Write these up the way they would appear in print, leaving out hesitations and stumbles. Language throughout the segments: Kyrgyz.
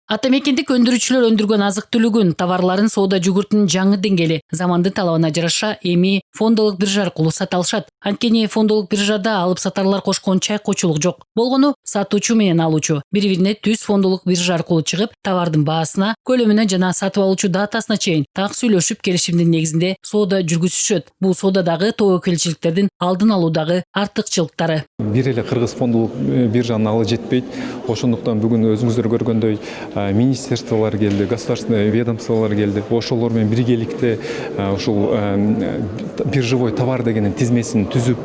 Ата мекендик өндүрүүчүлөр өндүргөн азык-түлүгүн, товарларын соода жүгүртүүнүн жаңы деңгээли замандын талабына жараша эми фондолук биржа аркылуу сата алышат. Анткени фондолук биржада алып сатарлар кошкон чайкоочулук жок. Болгону сатуучу менен алуучу бири-бирине түз фондолук биржа аркылуу чыгып, товардын баасына, көлөмүнө жана сатып алуучу датасына чейин так сүйлөшүп келишимдин негизинде соода жүргүзүшөт. Бул соодадагы тобокелчиликтердин алдын алуудагы артыкчылыктары. Бир эле кыргыз фондолук биржанын алы жетпейт. Ошондуктан бүгүн өзүңүздөр көргөндөй министерстволор келди, государственный ведомстволор келди. Ошолор менен биргеликте ушул биржевой товар дегенин тизмесин түзүп,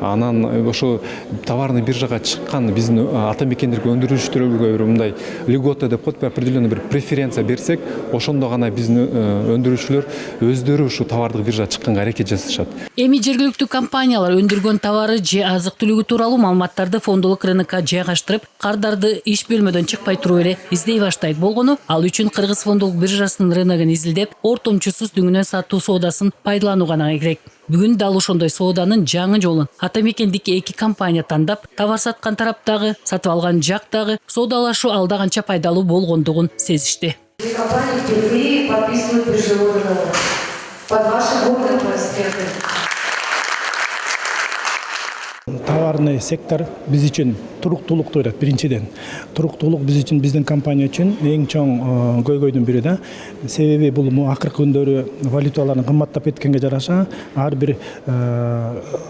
анан ошо товарный биржага чыккан биздин ата мекендерге өндүрүүчүлөргө мындай льгота деп коет, определенный бир преференция берсек, ошондо гана биздин өндүрүүчүлөр өздөрү ушу товардык биржага чыкканга аракет жасашат. Эми жергиликтүү компаниялар өндүргөн товары же азык-түлүгү тууралуу маалыматтарды фондолук рынокко жайгаштырып, кардарды иш бөлмөдөн чыкпай туруп эле издей баштайт. Болгону ал үчүн кыргыз фондолук биржасынын рыногун изилдеп, ортомчусуз дүңүнөн сатуу соодасын пайдалануу гана керек. Бүгүн дал ошондой сооданын жаңы жолун ата мекендик эки компания тандап, товар саткан тараптагы, сатып алган жактагы соодалашуу алда канча пайдалуу болгондугун сезишти. Компании впервые подписывают биржевой договор под вашим гордым экспертом. Товарный сектор биз үчүн туруктуулукту берет. Биринчиден, туруктуулук биз үчүн, биздин компания үчүн эң чоң көйгөйдүн бири да. Себеби бул акыркы күндөрү валюталардын кымбаттап кеткенге жараша ар бир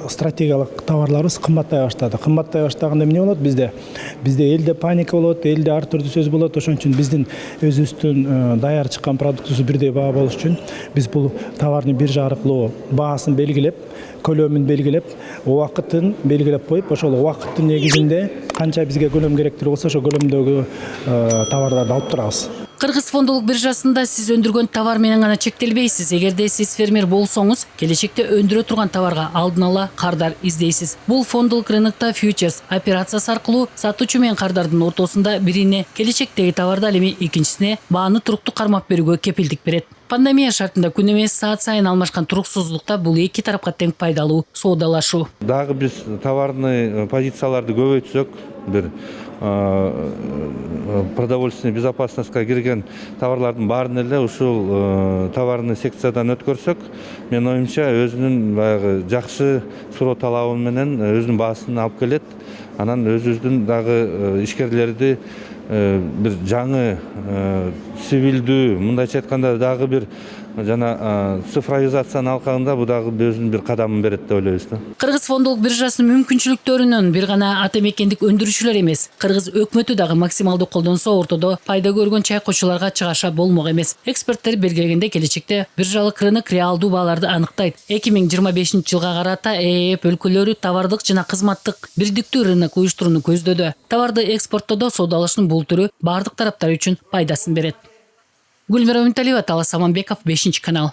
стратегиялык товарларыбыз кымбаттай баштады. Кымбаттай баштаганда эмне болот бизде? Бизде элде паника болот, элде ар түрдүү сөз болот. Ошон үчүн биздин өзүбүздүн даяр чыккан продуктубуз бирдей баа болуш үчүн биз бул товарны биржа аркылуу баасын белгилеп, көлөмүн белгилеп, убакытын белгилеп коюп, ошол убакыттын негизинде канча бизге көлөм керектир болсо, ошол көлөмдөгү товарларды алып турабыз. Кыргыз фондолук биржасында сиз өндүргөн товар менен гана чектелбейсиз. Эгерде сиз фермер болсоңуз, келечекте өндүрө турган товарга алдын ала кардар издейсиз. Бул фондолук рынокто фьючерс операциясы аркылуу сатуучу менен кардардын ортосунда бирине келечектеги товарды ал эми экинчисине бааны туруктуу кармап берүүгө кепилдик берет. Пандемия шартында күн эмес саат сайын алмашкан туруксуздукта бул эки тарапка тең пайдалуу соодалашуу. Дагы биз товарный позицияларды көбөйтсөк, бир продовольственный безопасностька кирген товарлардын баарын эле ушул товарный секциядан өткөрсөк, мен оюмча өзүнүн баягы жакшы суроо талабы менен өзүнүн баасын алып келет. Анан өзүбүздүн дагы ишкерлерди бир жаңы цивилдүү, мындайча айтканда дагы бир жана цифровизациянын алкагында бул дагы өзүнүн бир кадамын берет деп ойлойбуз да. Кыргыз фондолук биржасынын мүмкүнчүлүктөрүнөн бир гана ата мекендик өндүрүүчүлөр эмес, кыргыз өкмөтү дагы максималдуу колдонсо ортодо пайда көргөн чайкоочуларга чыгаша болмок эмес. Эксперттер белгилегенде келечекте биржалык рынок реалдуу бааларды аныктайт. 2025 жылга карата ЭЭП өлкөлөрү товардык жана кызматтык бирдиктүү рынок уюштурууну көздөдү. Товарды экспорттоодо соодалашуунун бул түрү бардык тараптар үчүн пайдасын берет. Гүлмира Үмүталиева, Талас Аманбеков, 5 канал.